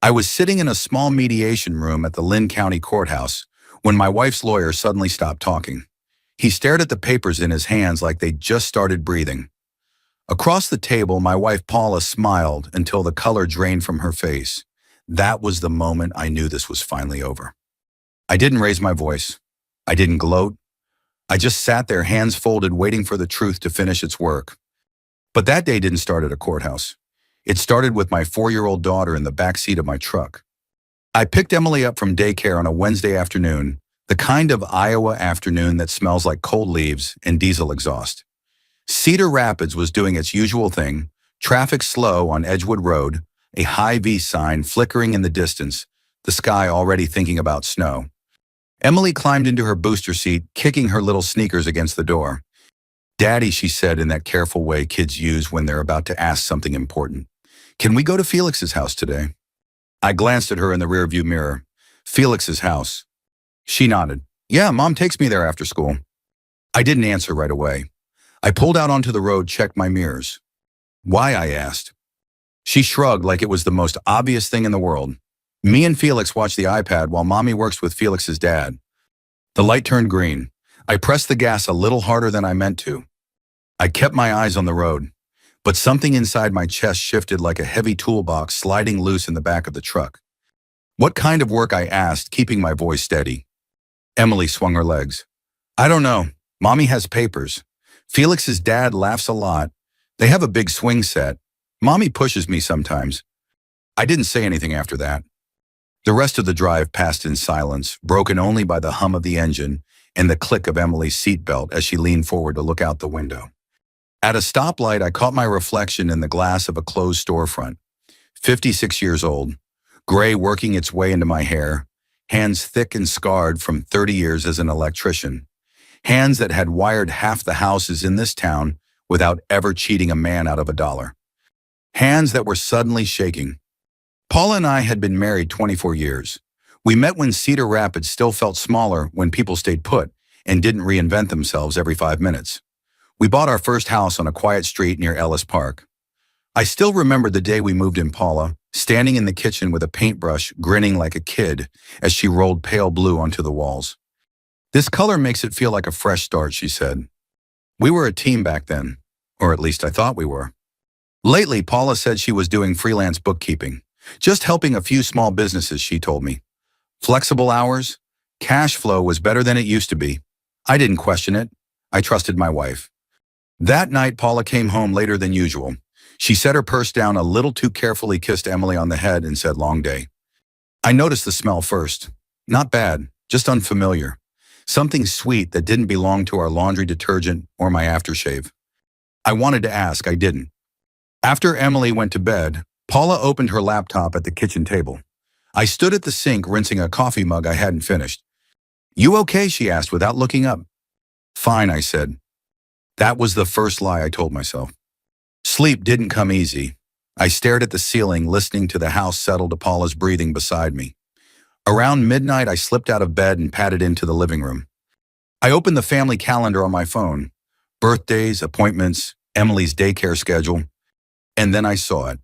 I was sitting in a small mediation room at the Lynn County Courthouse when my wife's lawyer suddenly stopped talking. He stared at the papers in his hands like they'd just started breathing. Across the table, my wife Paula smiled until the color drained from her face. That was the moment I knew this was finally over. I didn't raise my voice. I didn't gloat. I just sat there, hands folded, waiting for the truth to finish its work. But that day didn't start at a courthouse. It started with my 4-year-old daughter in the back seat of my truck. I picked Emily up from daycare on a Wednesday afternoon, the kind of Iowa afternoon that smells like cold leaves and diesel exhaust. Cedar Rapids was doing its usual thing, traffic slow on Edgewood Road, a Hy-Vee sign flickering in the distance, the sky already thinking about snow. Emily climbed into her booster seat, kicking her little sneakers against the door. "Daddy," she said in that careful way kids use when they're about to ask something important, "can we go to Felix's house today?" I glanced at her in the rearview mirror. Felix's house. She nodded. "Yeah, Mom takes me there after school." I didn't answer right away. I pulled out onto the road, checked my mirrors. "Why?" I asked. She shrugged like it was the most obvious thing in the world. "Me and Felix watch the iPad while Mommy works with Felix's dad." The light turned green. I pressed the gas a little harder than I meant to. I kept my eyes on the road, but something inside my chest shifted like a heavy toolbox sliding loose in the back of the truck. "What kind of work?" I asked, keeping my voice steady. Emily swung her legs. "I don't know. Mommy has papers. Felix's dad laughs a lot. They have a big swing set. Mommy pushes me sometimes." I didn't say anything after that. The rest of the drive passed in silence, broken only by the hum of the engine and the click of Emily's seatbelt as she leaned forward to look out the window. At a stoplight, I caught my reflection in the glass of a closed storefront. 56 years old, gray working its way into my hair, hands thick and scarred from 30 years as an electrician, hands that had wired half the houses in this town without ever cheating a man out of $1. Hands that were suddenly shaking. Paula and I had been married 24 years. We met when Cedar Rapids still felt smaller when people stayed put and didn't reinvent themselves every 5 minutes. We bought our first house on a quiet street near Ellis Park. I still remember the day we moved in. Paula, standing in the kitchen with a paintbrush, grinning like a kid as she rolled pale blue onto the walls. "This color makes it feel like a fresh start," she said. We were a team back then, or at least I thought we were. Lately, Paula said she was doing freelance bookkeeping, just helping a few small businesses, she told me. Flexible hours, cash flow was better than it used to be. I didn't question it. I trusted my wife. That night, Paula came home later than usual. She set her purse down a little too carefully, kissed Emily on the head, and said, "Long day." I noticed the smell first. Not bad, just unfamiliar. Something sweet that didn't belong to our laundry detergent or my aftershave. I wanted to ask, I didn't. After Emily went to bed, Paula opened her laptop at the kitchen table. I stood at the sink rinsing a coffee mug I hadn't finished. "You okay?" she asked without looking up. "Fine," I said. That was the first lie I told myself. Sleep didn't come easy. I stared at the ceiling, listening to the house settle to Paula's breathing beside me. Around midnight, I slipped out of bed and padded into the living room. I opened the family calendar on my phone. Birthdays, appointments, Emily's daycare schedule. And then I saw it.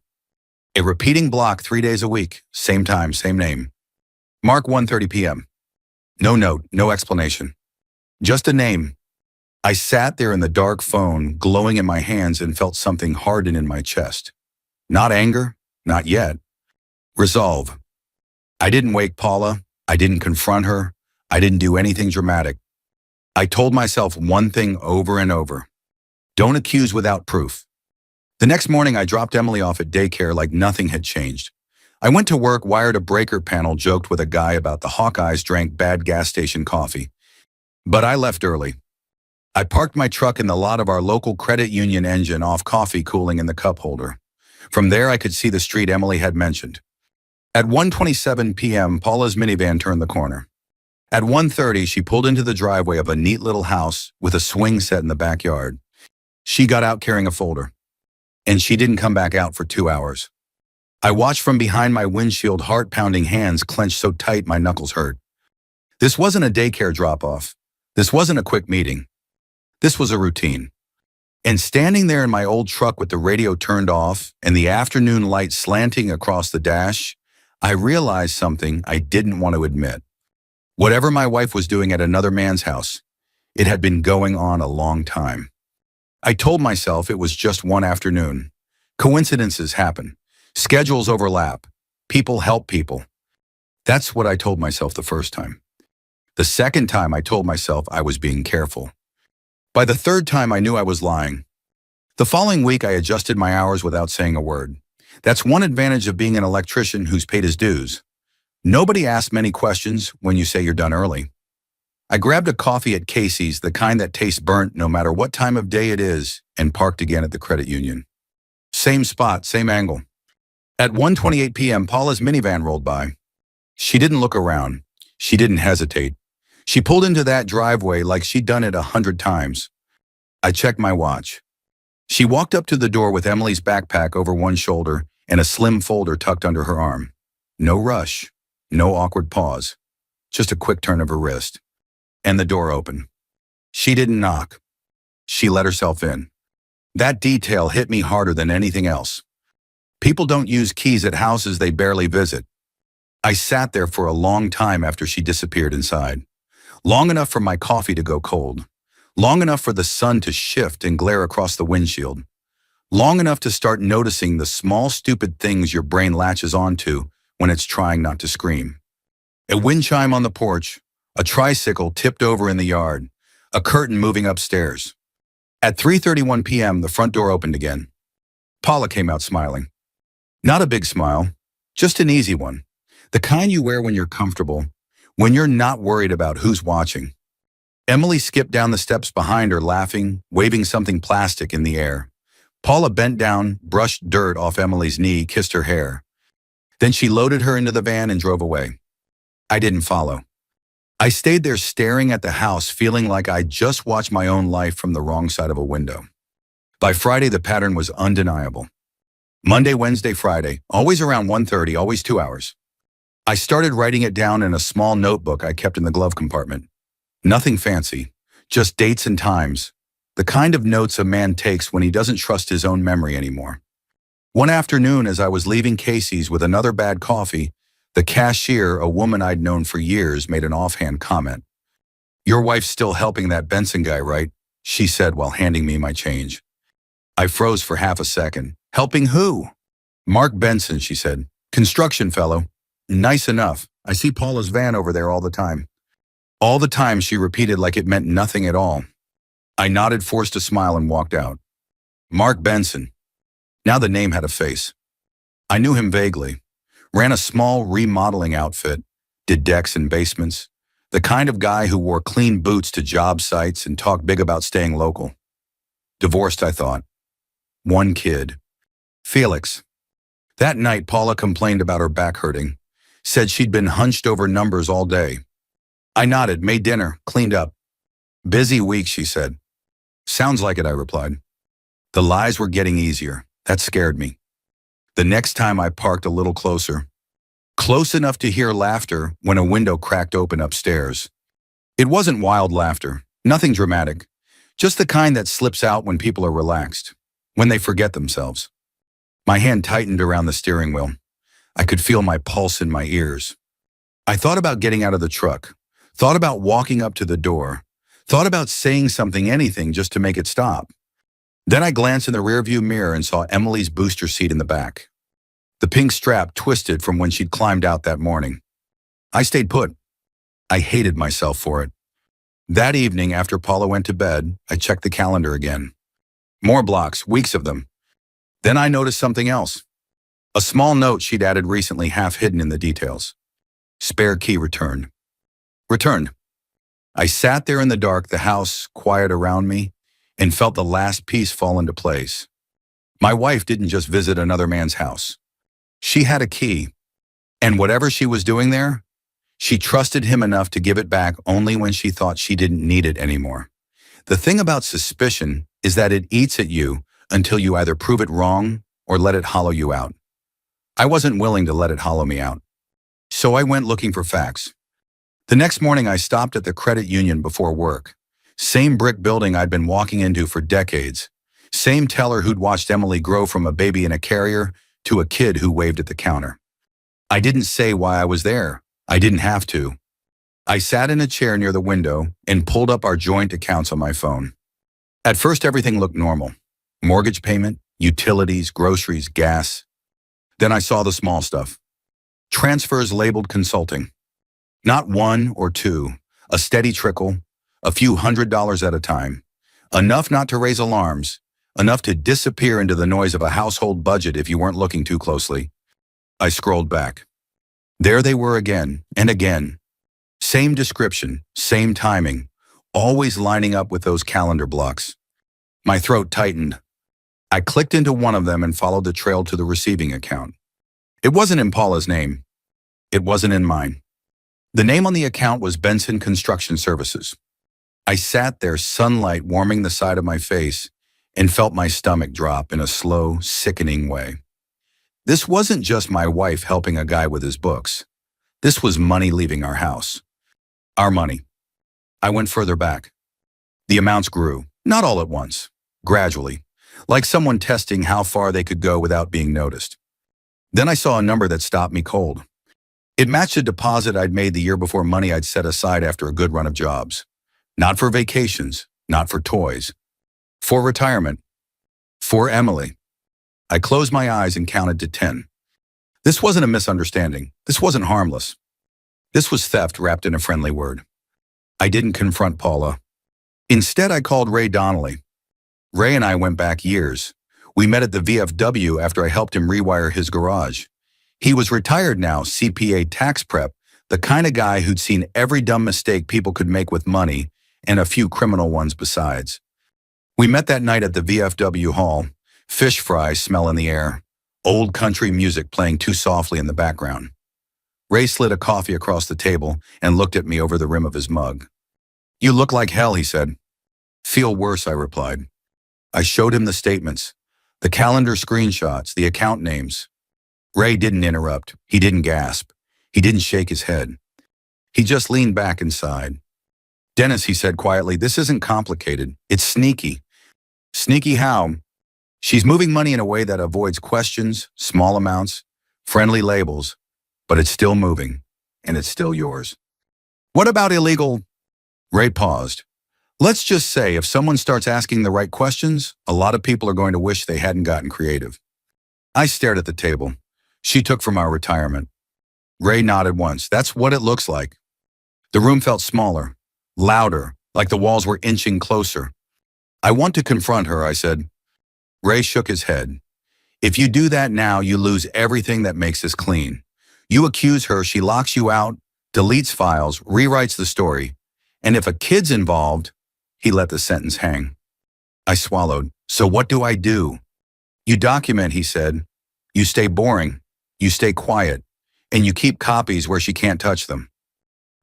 A repeating block 3 days a week, same time, same name. Mark 1:30 p.m. No note, no explanation. Just a name. I sat there in the dark phone, glowing in my hands, and felt something harden in my chest. Not anger, not yet. Resolve. I didn't wake Paula. I didn't confront her. I didn't do anything dramatic. I told myself one thing over and over. Don't accuse without proof. The next morning, I dropped Emily off at daycare like nothing had changed. I went to work, wired a breaker panel, joked with a guy about the Hawkeyes, drank bad gas station coffee. But I left early. I parked my truck in the lot of our local credit union engine, off coffee cooling in the cup holder. From there, I could see the street Emily had mentioned. At 1:27 p.m., Paula's minivan turned the corner. At 1:30, she pulled into the driveway of a neat little house with a swing set in the backyard. She got out carrying a folder. And she didn't come back out for 2 hours. I watched from behind my windshield, heart-pounding hands clenched so tight my knuckles hurt. This wasn't a daycare drop-off. This wasn't a quick meeting. This was a routine. And standing there in my old truck with the radio turned off and the afternoon light slanting across the dash, I realized something I didn't want to admit. Whatever my wife was doing at another man's house, it had been going on a long time. I told myself it was just one afternoon. Coincidences happen. Schedules overlap. People help people. That's what I told myself the first time. The second time I told myself I was being careful. By the third time I knew I was lying. The following week I adjusted my hours without saying a word. That's one advantage of being an electrician who's paid his dues. Nobody asks many questions when you say you're done early. I grabbed a coffee at Casey's, the kind that tastes burnt no matter what time of day it is, and parked again at the credit union. Same spot, same angle. At 1:28 p.m., Paula's minivan rolled by. She didn't look around. She didn't hesitate. She pulled into that driveway like she'd done it 100 times. I checked my watch. She walked up to the door with Emily's backpack over one shoulder and a slim folder tucked under her arm. No rush, no awkward pause, just a quick turn of her wrist. And the door opened. She didn't knock. She let herself in. That detail hit me harder than anything else. People don't use keys at houses they barely visit. I sat there for a long time after she disappeared inside. Long enough for my coffee to go cold. Long enough for the sun to shift and glare across the windshield. Long enough to start noticing the small, stupid things your brain latches onto when it's trying not to scream. A wind chime on the porch, a tricycle tipped over in the yard, a curtain moving upstairs. At 3:31 p.m., the front door opened again. Paula came out smiling. Not a big smile, just an easy one. The kind you wear when you're comfortable, when you're not worried about who's watching. Emily skipped down the steps behind her, laughing, waving something plastic in the air. Paula bent down, brushed dirt off Emily's knee, kissed her hair. Then she loaded her into the van and drove away. I didn't follow. I stayed there staring at the house, feeling like I'd just watched my own life from the wrong side of a window. By Friday, the pattern was undeniable. Monday, Wednesday, Friday, always around 1:30, always 2 hours. I started writing it down in a small notebook I kept in the glove compartment. Nothing fancy, just dates and times, the kind of notes a man takes when he doesn't trust his own memory anymore. One afternoon, as I was leaving Casey's with another bad coffee, the cashier, a woman I'd known for years, made an offhand comment. "Your wife's still helping that Benson guy, right?" she said while handing me my change. I froze for half a second. "Helping who?" "Mark Benson," she said. "Construction fellow. Nice enough. I see Paula's van over there all the time." All the time, she repeated like it meant nothing at all. I nodded, forced a smile, and walked out. Mark Benson. Now the name had a face. I knew him vaguely. Ran a small remodeling outfit, did decks and basements, the kind of guy who wore clean boots to job sites and talked big about staying local. Divorced, I thought. One kid. Felix. That night, Paula complained about her back hurting, said she'd been hunched over numbers all day. I nodded, made dinner, cleaned up. "Busy week," she said. "Sounds like it," I replied. The lies were getting easier. That scared me. The next time I parked a little closer. Close enough to hear laughter when a window cracked open upstairs. It wasn't wild laughter, nothing dramatic, just the kind that slips out when people are relaxed, when they forget themselves. My hand tightened around the steering wheel. I could feel my pulse in my ears. I thought about getting out of the truck, thought about walking up to the door, thought about saying something, anything, just to make it stop. Then I glanced in the rearview mirror and saw Emily's booster seat in the back. The pink strap twisted from when she'd climbed out that morning. I stayed put. I hated myself for it. That evening, after Paula went to bed, I checked the calendar again. More blocks, weeks of them. Then I noticed something else. A small note she'd added recently, half hidden in the details. Spare key returned. Returned. I sat there in the dark, the house quiet around me, and felt the last piece fall into place. My wife didn't just visit another man's house. She had a key, and whatever she was doing there, she trusted him enough to give it back only when she thought she didn't need it anymore. The thing about suspicion is that it eats at you until you either prove it wrong or let it hollow you out. I wasn't willing to let it hollow me out. So I went looking for facts. The next morning, I stopped at the credit union before work. Same brick building I'd been walking into for decades. Same teller who'd watched Emily grow from a baby in a carrier to a kid who waved at the counter. I didn't say why I was there. I didn't have to. I sat in a chair near the window and pulled up our joint accounts on my phone. At first, everything looked normal. Mortgage payment, utilities, groceries, gas. Then I saw the small stuff. Transfers labeled consulting. Not one or two, a steady trickle, a few $100s at a time. Enough not to raise alarms, enough to disappear into the noise of a household budget if you weren't looking too closely. I scrolled back. There they were again and again. Same description, same timing, always lining up with those calendar blocks. My throat tightened. I clicked into one of them and followed the trail to the receiving account. It wasn't in Paula's name. It wasn't in mine. The name on the account was Benson Construction Services. I sat there, sunlight warming the side of my face, and felt my stomach drop in a slow, sickening way. This wasn't just my wife helping a guy with his books. This was money leaving our house. Our money. I went further back. The amounts grew, not all at once, gradually, like someone testing how far they could go without being noticed. Then I saw a number that stopped me cold. It matched a deposit I'd made the year before, money I'd set aside after a good run of jobs. Not for vacations, not for toys. For retirement. For Emily. I closed my eyes and counted to 10. This wasn't a misunderstanding. This wasn't harmless. This was theft wrapped in a friendly word. I didn't confront Paula. Instead, I called Ray Donnelly. Ray and I went back years. We met at the VFW after I helped him rewire his garage. He was retired now, CPA tax prep, the kind of guy who'd seen every dumb mistake people could make with money and a few criminal ones besides. We met that night at the VFW hall, fish fries smell in the air, old country music playing too softly in the background. Ray slid a coffee across the table and looked at me over the rim of his mug. "You look like hell," he said. "Feel worse," I replied. I showed him the statements, the calendar screenshots, the account names. Ray didn't interrupt. He didn't gasp. He didn't shake his head. He just leaned back and sighed. "Dennis," he said quietly, "this isn't complicated. It's sneaky." "Sneaky how?" "She's moving money in a way that avoids questions, small amounts, friendly labels, but it's still moving, and it's still yours." "What about illegal?" Ray paused. "Let's just say if someone starts asking the right questions, a lot of people are going to wish they hadn't gotten creative." I stared at the table. She took from our retirement. Ray nodded once. "That's what it looks like." The room felt smaller, louder, like the walls were inching closer. "I want to confront her," I said. Ray shook his head. "If you do that now, you lose everything that makes us clean. You accuse her, she locks you out, deletes files, rewrites the story. And if a kid's involved," he let the sentence hang. I swallowed. "So what do I do?" "You document," he said. "You stay boring. You stay quiet. And you keep copies where she can't touch them."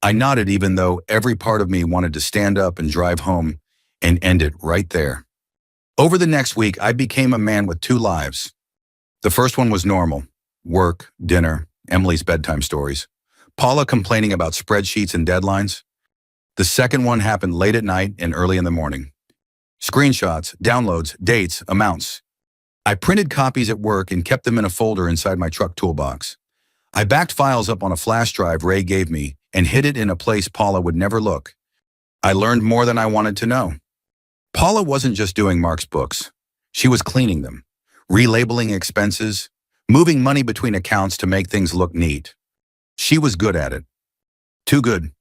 I nodded, even though every part of me wanted to stand up and drive home and end it right there. Over the next week, I became a man with two lives. The first one was normal. Work, dinner, Emily's bedtime stories. Paula complaining about spreadsheets and deadlines. The second one happened late at night and early in the morning. Screenshots, downloads, dates, amounts. I printed copies at work and kept them in a folder inside my truck toolbox. I backed files up on a flash drive Ray gave me and hid it in a place Paula would never look. I learned more than I wanted to know. Paula wasn't just doing Mark's books. She was cleaning them, relabeling expenses, moving money between accounts to make things look neat. She was good at it. Too good.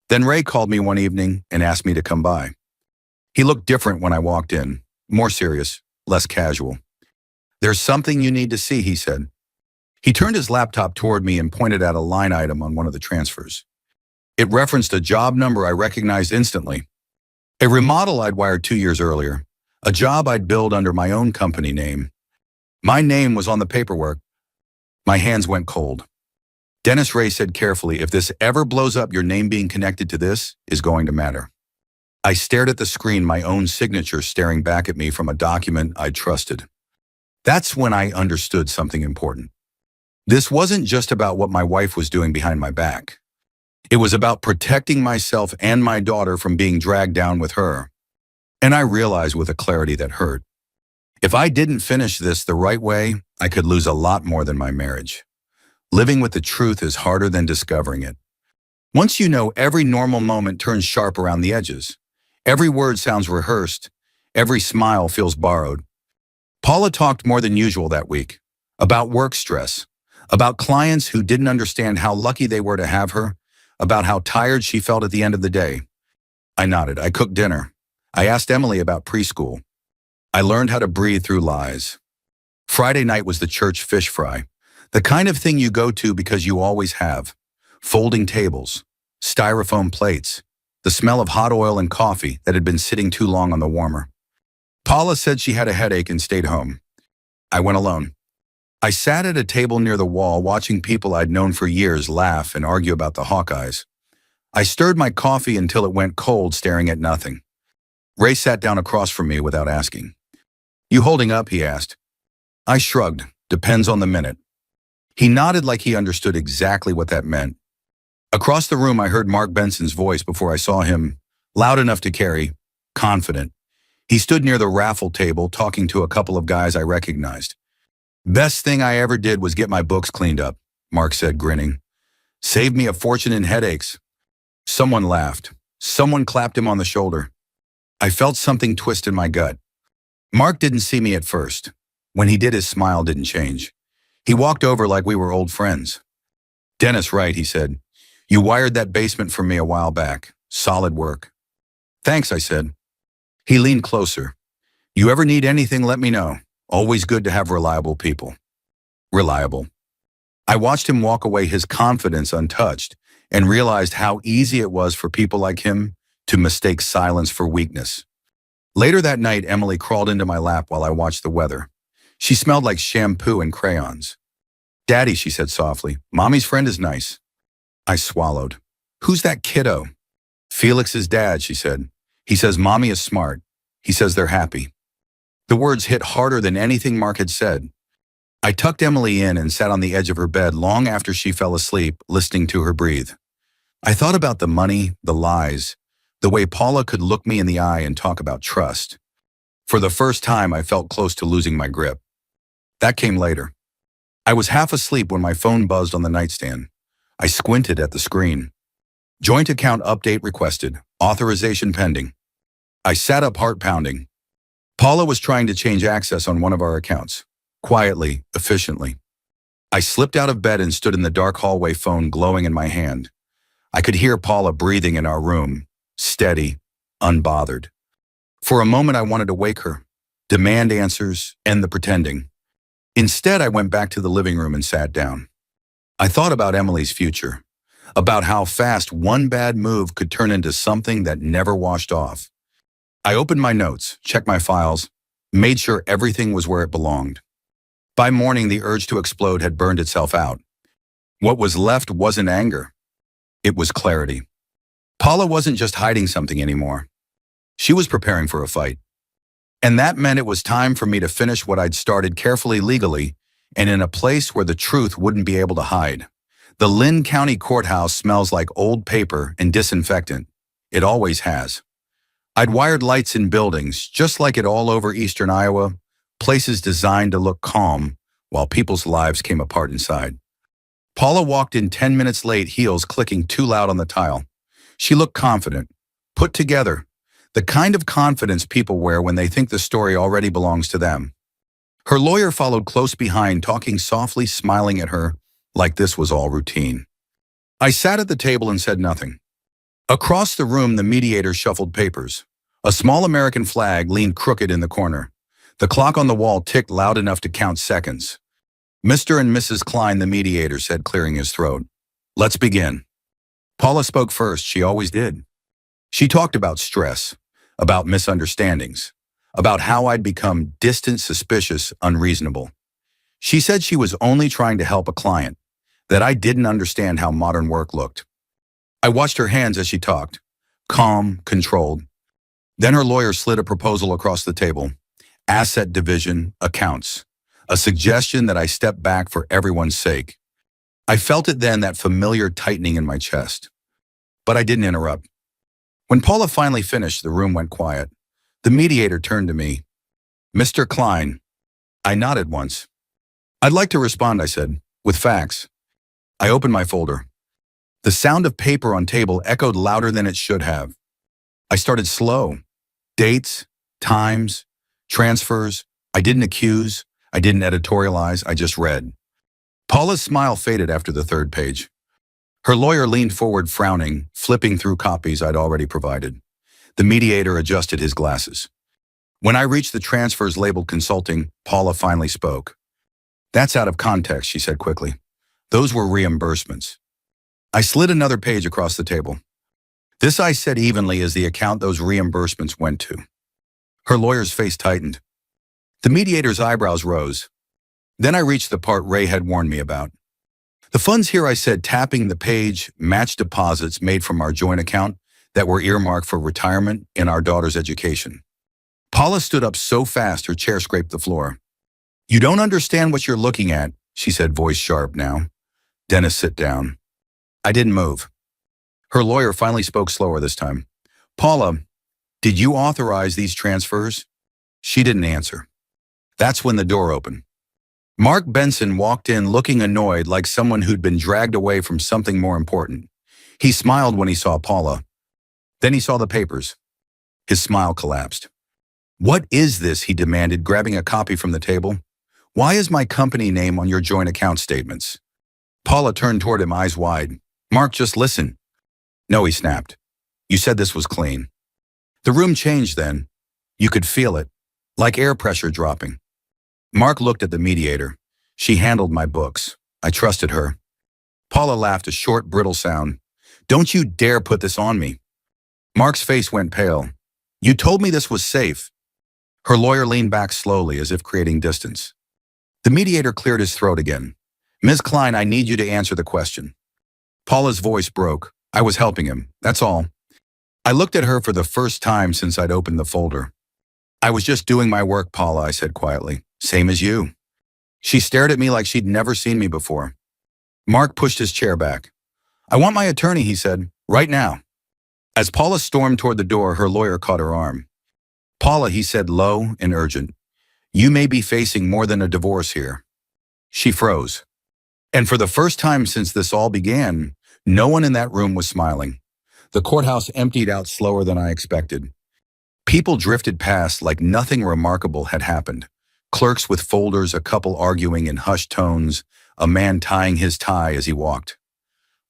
Then Ray called me one evening and asked me to come by. He looked different when I walked in, more serious, less casual. "There's something you need to see," he said. He turned his laptop toward me and pointed at a line item on one of the transfers. It referenced a job number I recognized instantly. A remodel I'd wired 2 years earlier, a job I'd billed under my own company name. My name was on the paperwork. My hands went cold. "Dennis," Ray said carefully, "if this ever blows up, your name being connected to this is going to matter." I stared at the screen, my own signature staring back at me from a document I'd trusted. That's when I understood something important. This wasn't just about what my wife was doing behind my back. It was about protecting myself and my daughter from being dragged down with her. And I realized with a clarity that hurt. If I didn't finish this the right way, I could lose a lot more than my marriage. Living with the truth is harder than discovering it. Once you know, every normal moment turns sharp around the edges. Every word sounds rehearsed. Every smile feels borrowed. Paula talked more than usual that week. About work stress. About clients who didn't understand how lucky they were to have her. About how tired she felt at the end of the day. I nodded. I cooked dinner. I asked Emily about preschool. I learned how to breathe through lies. Friday night was the church fish fry. The kind of thing you go to because you always have. Folding tables, styrofoam plates, the smell of hot oil and coffee that had been sitting too long on the warmer. Paula said she had a headache and stayed home. I went alone. I sat at a table near the wall watching people I'd known for years laugh and argue about the Hawkeyes. I stirred my coffee until it went cold, staring at nothing. Ray sat down across from me without asking. "You holding up?" he asked. I shrugged. "Depends on the minute." He nodded like he understood exactly what that meant. Across the room, I heard Mark Benson's voice before I saw him, loud enough to carry, confident. He stood near the raffle table talking to a couple of guys I recognized. "Best thing I ever did was get my books cleaned up," Mark said, grinning. "Saved me a fortune in headaches." Someone laughed. Someone clapped him on the shoulder. I felt something twist in my gut. Mark didn't see me at first. When he did, his smile didn't change. He walked over like we were old friends. "Dennis Wright," he said. "You wired that basement for me a while back. Solid work." "Thanks," I said. He leaned closer. "You ever need anything, let me know. Always good to have reliable people." Reliable. I watched him walk away, his confidence untouched, and realized how easy it was for people like him to mistake silence for weakness. Later that night, Emily crawled into my lap while I watched the weather. She smelled like shampoo and crayons. "Daddy," she said softly, "Mommy's friend is nice." I swallowed. "Who's that kiddo?" "Felix's dad," she said. "He says Mommy is smart. He says they're happy." The words hit harder than anything Mark had said. I tucked Emily in and sat on the edge of her bed long after she fell asleep, listening to her breathe. I thought about the money, the lies, the way Paula could look me in the eye and talk about trust. For the first time, I felt close to losing my grip. That came later. I was half asleep when my phone buzzed on the nightstand. I squinted at the screen. Joint account update requested. Authorization pending. I sat up, heart pounding. Paula was trying to change access on one of our accounts. Quietly, efficiently. I slipped out of bed and stood in the dark hallway, phone glowing in my hand. I could hear Paula breathing in our room, steady, unbothered. For a moment, I wanted to wake her, demand answers, end the pretending. Instead, I went back to the living room and sat down. I thought about Emily's future, about how fast one bad move could turn into something that never washed off. I opened my notes, checked my files, made sure everything was where it belonged. By morning, the urge to explode had burned itself out. What was left wasn't anger. It was clarity. Paula wasn't just hiding something anymore. She was preparing for a fight. And that meant it was time for me to finish what I'd started, carefully, legally, and in a place where the truth wouldn't be able to hide. The Lynn County Courthouse smells like old paper and disinfectant. It always has. I'd wired lights in buildings, just like it all over eastern Iowa, places designed to look calm while people's lives came apart inside. Paula walked in 10 minutes late, heels clicking too loud on the tile. She looked confident, put together, the kind of confidence people wear when they think the story already belongs to them. Her lawyer followed close behind, talking softly, smiling at her like this was all routine. I sat at the table and said nothing. Across the room, the mediator shuffled papers. A small American flag leaned crooked in the corner. The clock on the wall ticked loud enough to count seconds. "Mr. and Mrs. Klein," the mediator said, clearing his throat. "Let's begin." Paula spoke first. She always did. She talked about stress, about misunderstandings, about how I'd become distant, suspicious, unreasonable. She said she was only trying to help a client, that I didn't understand how modern work looked. I watched her hands as she talked, calm, controlled. Then her lawyer slid a proposal across the table. Asset division, accounts. A suggestion that I step back for everyone's sake. I felt it then, that familiar tightening in my chest. But I didn't interrupt. When Paula finally finished, the room went quiet. The mediator turned to me. "Mr. Klein." I nodded once. "I'd like to respond," I said, "with facts." I opened my folder. The sound of paper on table echoed louder than it should have. I started slow. Dates, times, transfers. I didn't accuse. I didn't editorialize. I just read. Paula's smile faded after the third page. Her lawyer leaned forward, frowning, flipping through copies I'd already provided. The mediator adjusted his glasses. When I reached the transfers labeled consulting, Paula finally spoke. "That's out of context," she said quickly. "Those were reimbursements." I slid another page across the table. "This," I said evenly, "is the account those reimbursements went to." Her lawyer's face tightened. The mediator's eyebrows rose. Then I reached the part Ray had warned me about. "The funds here," I said, tapping the page, "match deposits made from our joint account that were earmarked for retirement in our daughter's education." Paula stood up so fast her chair scraped the floor. "You don't understand what you're looking at," she said, voice sharp now. "Dennis, sit down." I didn't move. Her lawyer finally spoke slower this time. "Paula, did you authorize these transfers?" She didn't answer. That's when the door opened. Mark Benson walked in looking annoyed, like someone who'd been dragged away from something more important. He smiled when he saw Paula. Then he saw the papers. His smile collapsed. "What is this?" he demanded, grabbing a copy from the table. "Why is my company name on your joint account statements?" Paula turned toward him, eyes wide. "Mark, just listen." "No," he snapped. "You said this was clean." The room changed then. You could feel it, like air pressure dropping. Mark looked at the mediator. She handled my books. I trusted her. Paula laughed, a short, brittle sound. "Don't you dare put this on me." Mark's face went pale. "You told me this was safe." Her lawyer leaned back slowly, as if creating distance. The mediator cleared his throat again. "Ms. Klein, I need you to answer the question." Paula's voice broke. I was helping him, that's all. I looked at her for the first time since I'd opened the folder. "I was just doing my work, Paula," I said quietly. "Same as you." She stared at me like she'd never seen me before. Mark pushed his chair back. "I want my attorney," he said, "right now." As Paula stormed toward the door, her lawyer caught her arm. "Paula," he said, low and urgent, "you may be facing more than a divorce here." She froze. And for the first time since this all began, no one in that room was smiling. The courthouse emptied out slower than I expected. People drifted past like nothing remarkable had happened. Clerks with folders, a couple arguing in hushed tones, a man tying his tie as he walked.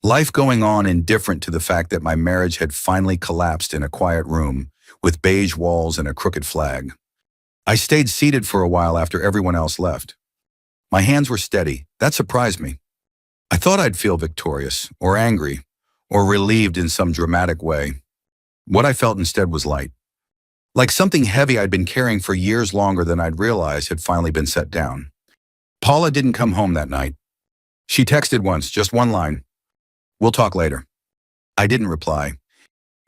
Life going on, indifferent to the fact that my marriage had finally collapsed in a quiet room with beige walls and a crooked flag. I stayed seated for a while after everyone else left. My hands were steady. That surprised me. I thought I'd feel victorious, or angry, or relieved in some dramatic way. What I felt instead was light. Like something heavy I'd been carrying for years longer than I'd realized had finally been set down. Paula didn't come home that night. She texted once, just one line. "We'll talk later." I didn't reply.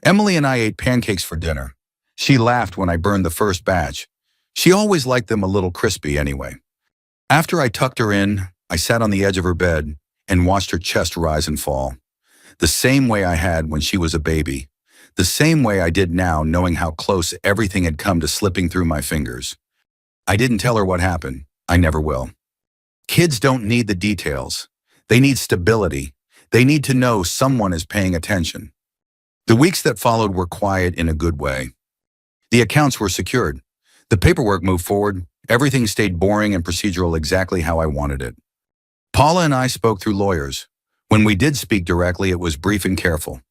Emily and I ate pancakes for dinner. She laughed when I burned the first batch. She always liked them a little crispy anyway. After I tucked her in, I sat on the edge of her bed and watched her chest rise and fall. The same way I had when she was a baby. The same way I did now, knowing how close everything had come to slipping through my fingers. I didn't tell her what happened. I never will. Kids don't need the details. They need stability. They need to know someone is paying attention. The weeks that followed were quiet in a good way. The accounts were secured. The paperwork moved forward. Everything stayed boring and procedural, exactly how I wanted it. Paula and I spoke through lawyers. When we did speak directly, it was brief and careful.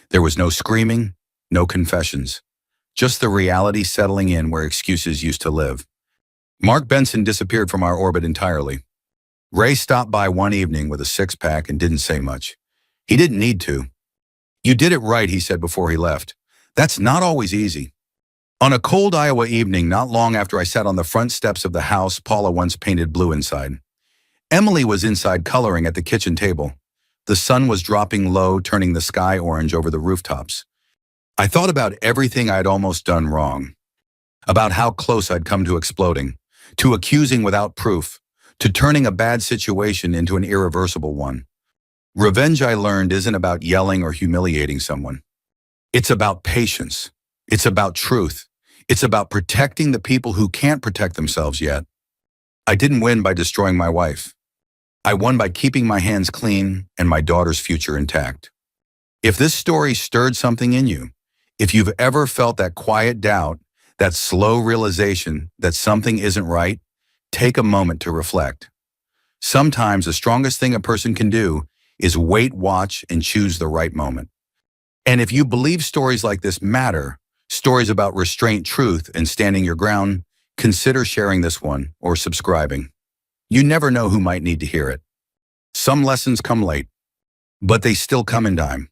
There was no screaming, no confessions. Just the reality settling in where excuses used to live. Mark Benson disappeared from our orbit entirely. Ray stopped by one evening with a six-pack and didn't say much. He didn't need to. "You did it right," he said before he left. "That's not always easy." On a cold Iowa evening, not long after I sat on the front steps of the house Paula once painted blue inside, Emily was inside coloring at the kitchen table. The sun was dropping low, turning the sky orange over the rooftops. I thought about everything I'd almost done wrong. About how close I'd come to exploding, to accusing without proof, to turning a bad situation into an irreversible one. Revenge, I learned, isn't about yelling or humiliating someone. It's about patience. It's about truth. It's about protecting the people who can't protect themselves yet. I didn't win by destroying my wife. I won by keeping my hands clean and my daughter's future intact. If this story stirred something in you, if you've ever felt that quiet doubt, that slow realization that something isn't right, take a moment to reflect. Sometimes the strongest thing a person can do is wait, watch, and choose the right moment. And if you believe stories like this matter, stories about restraint, truth, and standing your ground, consider sharing this one or subscribing. You never know who might need to hear it. Some lessons come late, but they still come in time.